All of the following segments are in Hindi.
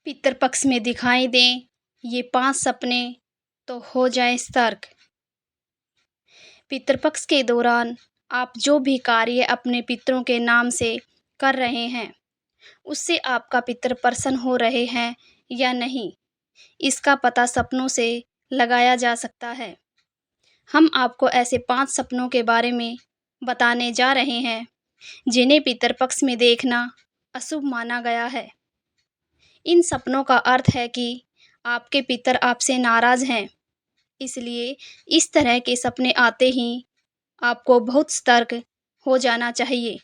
पितृपक्ष में दिखाई दें ये 5 सपने तो हो जाए सतर्क। पितृपक्ष के दौरान आप जो भी कार्य अपने पितरों के नाम से कर रहे हैं, उससे आपका पितर प्रसन्न हो रहे हैं या नहीं, इसका पता सपनों से लगाया जा सकता है। हम आपको ऐसे 5 सपनों के बारे में बताने जा रहे हैं, जिन्हें पितृपक्ष में देखना अशुभ माना गया है। इन सपनों का अर्थ है कि आपके पितर आपसे नाराज़ हैं, इसलिए इस तरह के सपने आते ही आपको बहुत सतर्क हो जाना चाहिए।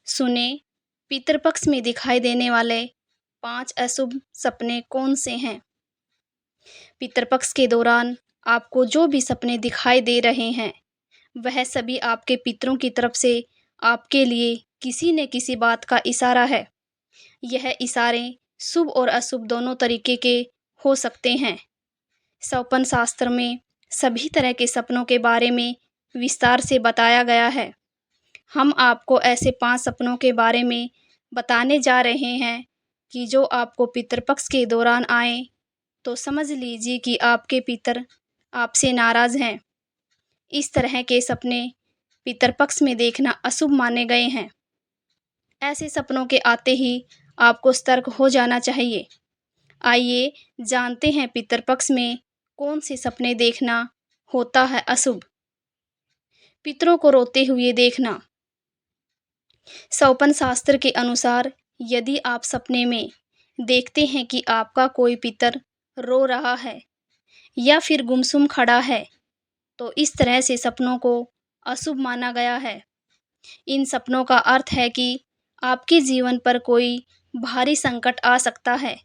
सुने, पितृपक्ष में दिखाई देने वाले 5 अशुभ सपने कौन से हैं। पितृपक्ष के दौरान आपको जो भी सपने दिखाई दे रहे हैं, वह सभी आपके पितरों की तरफ से आपके लिए किसी न किसी बात का इशारा है। यह इशारे शुभ और अशुभ दोनों तरीके के हो सकते हैं। स्वप्न शास्त्र में सभी तरह के सपनों के बारे में विस्तार से बताया गया है। हम आपको ऐसे 5 सपनों के बारे में बताने जा रहे हैं कि जो आपको पितृपक्ष के दौरान आए तो समझ लीजिए कि आपके पितर आपसे नाराज़ हैं। इस तरह के सपने पितृपक्ष में देखना अशुभ माने गए हैं। ऐसे सपनों के आते ही आपको सतर्क हो जाना चाहिए। आइए जानते हैं पितृपक्ष में कौन से सपने देखना होता है अशुभ। पितरों को रोते हुए देखना। स्वप्न शास्त्र के अनुसार यदि आप सपने में देखते हैं कि आपका कोई पितर रो रहा है या फिर गुमसुम खड़ा है, तो इस तरह से सपनों को अशुभ माना गया है। इन सपनों का अर्थ है कि आपके जीवन पर कोई भारी संकट आ सकता है।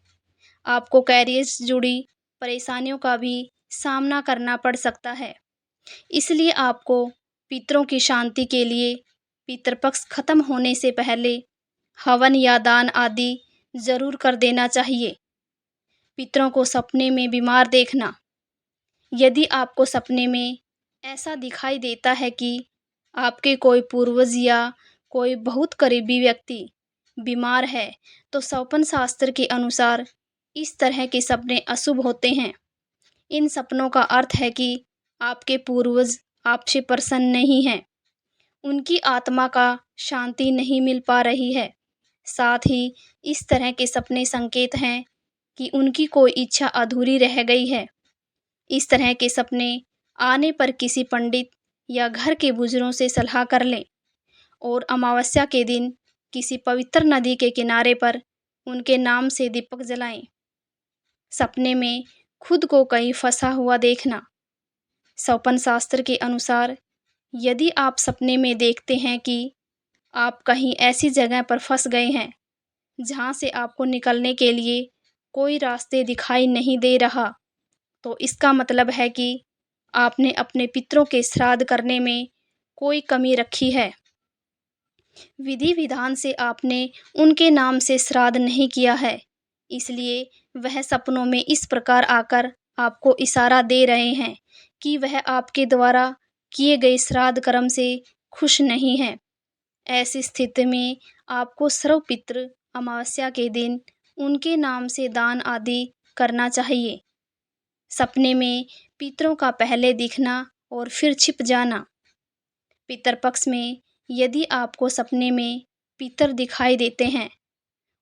आपको कैरियर से जुड़ी परेशानियों का भी सामना करना पड़ सकता है। इसलिए आपको पितरों की शांति के लिए पितृपक्ष खत्म होने से पहले हवन या दान आदि जरूर कर देना चाहिए। पितरों को सपने में बीमार देखना। यदि आपको सपने में ऐसा दिखाई देता है कि आपके कोई पूर्वज या कोई बहुत करीबी व्यक्ति बीमार है, तो स्वप्न शास्त्र के अनुसार इस तरह के सपने अशुभ होते हैं। इन सपनों का अर्थ है कि आपके पूर्वज आपसे प्रसन्न नहीं हैं, उनकी आत्मा का शांति नहीं मिल पा रही है। साथ ही इस तरह के सपने संकेत हैं कि उनकी कोई इच्छा अधूरी रह गई है। इस तरह के सपने आने पर किसी पंडित या घर के बुजुर्गों से सलाह कर लें और अमावस्या के दिन किसी पवित्र नदी के किनारे पर उनके नाम से दीपक जलाएं। सपने में खुद को कहीं फंसा हुआ देखना। स्वप्न शास्त्र के अनुसार यदि आप सपने में देखते हैं कि आप कहीं ऐसी जगह पर फंस गए हैं जहां से आपको निकलने के लिए कोई रास्ते दिखाई नहीं दे रहा, तो इसका मतलब है कि आपने अपने पितरों के श्राद्ध करने में कोई कमी रखी है। विधि विधान से आपने उनके नाम से श्राद्ध नहीं किया है, इसलिए वह सपनों में इस प्रकार आकर आपको इशारा दे रहे हैं कि वह आपके द्वारा किए गए श्राद्ध कर्म से खुश नहीं है। ऐसी स्थिति में आपको सर्वपितृ अमावस्या के दिन उनके नाम से दान आदि करना चाहिए। सपने में पितरों का पहले दिखना और फिर छिप जाना। पितरपक्ष में यदि आपको सपने में पितर दिखाई देते हैं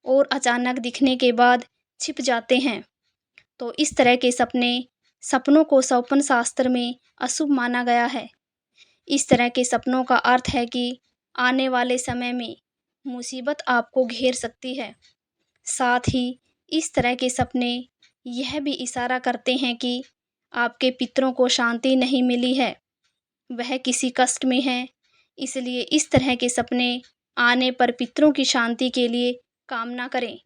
और अचानक दिखने के बाद छिप जाते हैं, तो इस तरह के सपनों को स्वप्न शास्त्र में अशुभ माना गया है। इस तरह के सपनों का अर्थ है कि आने वाले समय में मुसीबत आपको घेर सकती है। साथ ही इस तरह के सपने यह भी इशारा करते हैं कि आपके पितरों को शांति नहीं मिली है, वह किसी कष्ट में हैं। इसलिए इस तरह के सपने आने पर पितरों की शांति के लिए कामना करें।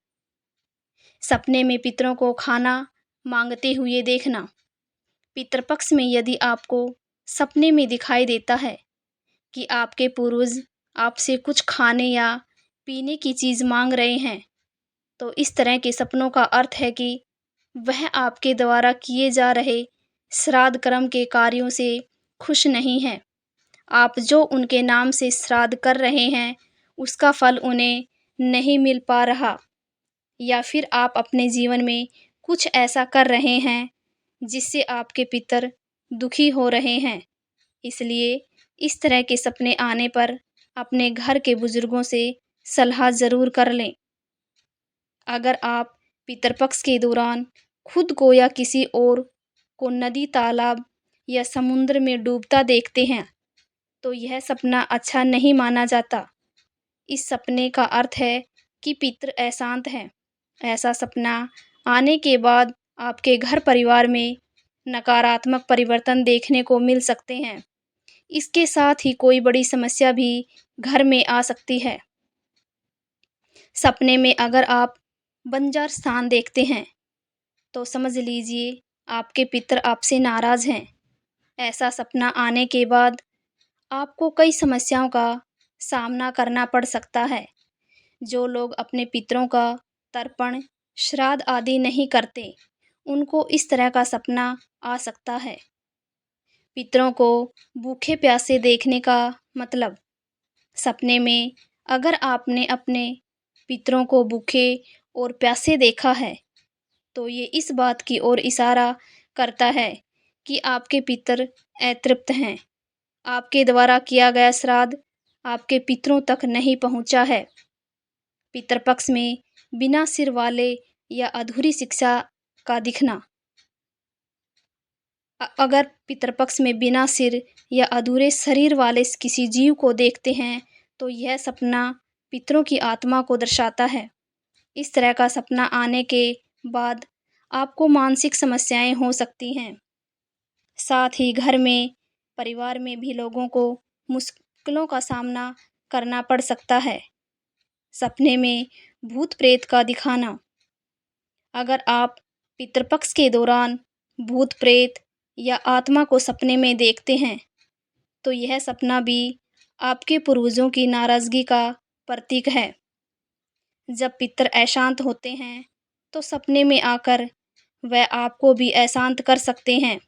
सपने में पितरों को खाना मांगते हुए देखना। पितृपक्ष में यदि आपको सपने में दिखाई देता है कि आपके पूर्वज आपसे कुछ खाने या पीने की चीज़ मांग रहे हैं, तो इस तरह के सपनों का अर्थ है कि वह आपके द्वारा किए जा रहे श्राद्ध कर्म के कार्यों से खुश नहीं है। आप जो उनके नाम से श्राद्ध कर रहे हैं, उसका फल उन्हें नहीं मिल पा रहा। या फिर आप अपने जीवन में कुछ ऐसा कर रहे हैं जिससे आपके पितर दुखी हो रहे हैं। इसलिए इस तरह के सपने आने पर अपने घर के बुजुर्गों से सलाह ज़रूर कर लें। अगर आप पितृपक्ष के दौरान खुद को या किसी और को नदी, तालाब या समुद्र में डूबता देखते हैं, तो यह सपना अच्छा नहीं माना जाता। इस सपने का अर्थ है कि पितृ अशांत हैं। ऐसा सपना आने के बाद आपके घर परिवार में नकारात्मक परिवर्तन देखने को मिल सकते हैं। इसके साथ ही कोई बड़ी समस्या भी घर में आ सकती है। सपने में अगर आप बंजर स्थान देखते हैं, तो समझ लीजिए आपके पितर आपसे नाराज़ हैं। ऐसा सपना आने के बाद आपको कई समस्याओं का सामना करना पड़ सकता है। जो लोग अपने पितरों का तर्पण, श्राद्ध आदि नहीं करते, उनको इस तरह का सपना आ सकता है। पितरों को भूखे प्यासे देखने का मतलब, सपने में अगर आपने अपने पितरों को भूखे और प्यासे देखा है, तो ये इस बात की ओर इशारा करता है कि आपके पितर अतृप्त हैं। आपके द्वारा किया गया श्राद्ध आपके पितरों तक नहीं पहुंचा है। पितृपक्ष में बिना सिर वाले या अधूरी शिक्षा का दिखना। अगर पितृपक्ष में बिना सिर या अधूरे शरीर वाले किसी जीव को देखते हैं, तो यह सपना पितरों की आत्मा को दर्शाता है। इस तरह का सपना आने के बाद आपको मानसिक समस्याएं हो सकती हैं। साथ ही घर में, परिवार में भी लोगों को मुश्किलों का सामना करना पड़ सकता है। सपने में भूत प्रेत का दिखाना। अगर आप पितृपक्ष के दौरान भूत प्रेत या आत्मा को सपने में देखते हैं, तो यह सपना भी आपके पूर्वजों की नाराज़गी का प्रतीक है। जब पितर अशांत होते हैं, तो सपने में आकर वह आपको भी अशांत कर सकते हैं।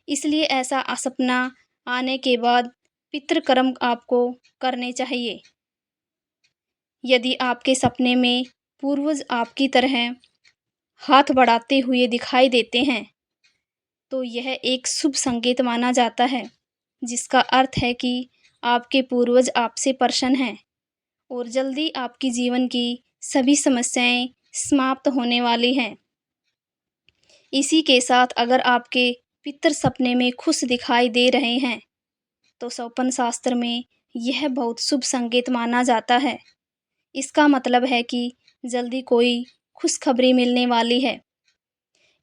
इसलिए ऐसा सपना आने के बाद पितृकर्म आपको करने चाहिए। यदि आपके सपने में पूर्वज आपकी तरह हाथ बढ़ाते हुए दिखाई देते हैं, तो यह एक शुभ संकेत माना जाता है, जिसका अर्थ है कि आपके पूर्वज आपसे प्रसन्न हैं और जल्दी आपकी जीवन की सभी समस्याएं समाप्त होने वाली हैं। इसी के साथ अगर आपके पितर सपने में खुश दिखाई दे रहे हैं, तो स्वप्न शास्त्र में यह बहुत शुभ संकेत माना जाता है। इसका मतलब है कि जल्दी कोई खुशखबरी मिलने वाली है।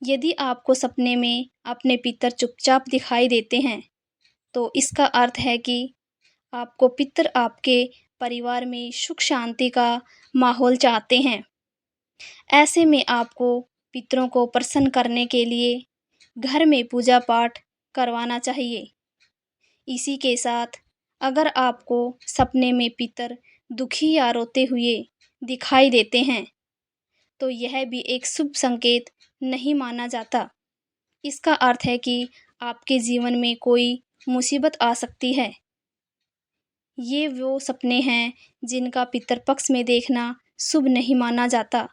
यदि आपको सपने में अपने पितर चुपचाप दिखाई देते हैं, तो इसका अर्थ है कि आपको पितर आपके परिवार में सुख शांति का माहौल चाहते हैं। ऐसे में आपको पितरों को प्रसन्न करने के लिए घर में पूजा पाठ करवाना चाहिए। इसी के साथ अगर आपको सपने में पितर दुखी या रोते हुए दिखाई देते हैं, तो यह भी एक शुभ संकेत नहीं माना जाता। इसका अर्थ है कि आपके जीवन में कोई मुसीबत आ सकती है। ये वो सपने हैं जिनका पितृपक्ष में देखना शुभ नहीं माना जाता।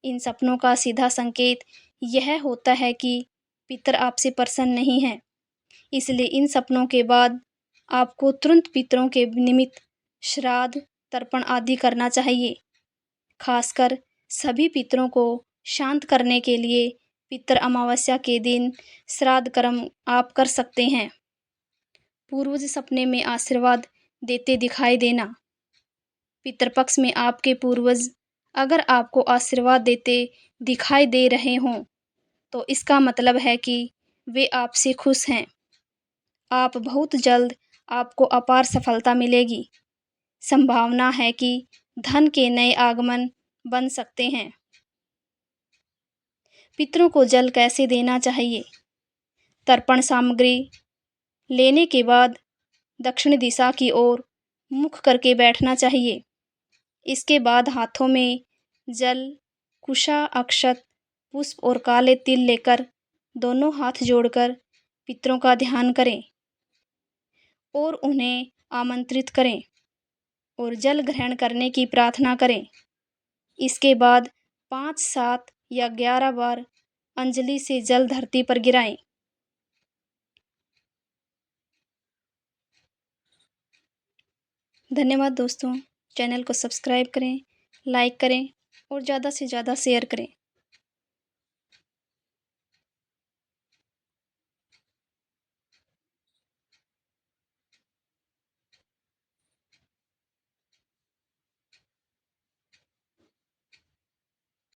इन सपनों का सीधा संकेत यह होता है कि पितर आपसे प्रसन्न नहीं हैं। इसलिए इन सपनों के बाद आपको तुरंत पितरों के निमित्त श्राद्ध, तर्पण आदि करना चाहिए। खासकर सभी पितरों को शांत करने के लिए पितृ अमावस्या के दिन श्राद्ध कर्म आप कर सकते हैं। पूर्वज सपने में आशीर्वाद देते दिखाई देना। पितृपक्ष में आपके पूर्वज अगर आपको आशीर्वाद देते दिखाई दे रहे हों, तो इसका मतलब है कि वे आपसे खुश हैं। आप बहुत जल्द आपको अपार सफलता मिलेगी। संभावना है कि धन के नए आगमन बन सकते हैं। पितरों को जल कैसे देना चाहिए? तर्पण सामग्री लेने के बाद दक्षिण दिशा की ओर मुख करके बैठना चाहिए। इसके बाद हाथों में जल, कुशा, अक्षत, पुष्प और काले तिल लेकर दोनों हाथ जोड़कर पितरों का ध्यान करें और उन्हें आमंत्रित करें और जल ग्रहण करने की प्रार्थना करें। इसके बाद 5, 7 या 11 बार अंजलि से जल धरती पर गिराएँ। धन्यवाद दोस्तों। चैनल को सब्सक्राइब करें, लाइक करें और ज़्यादा से ज़्यादा शेयर करें।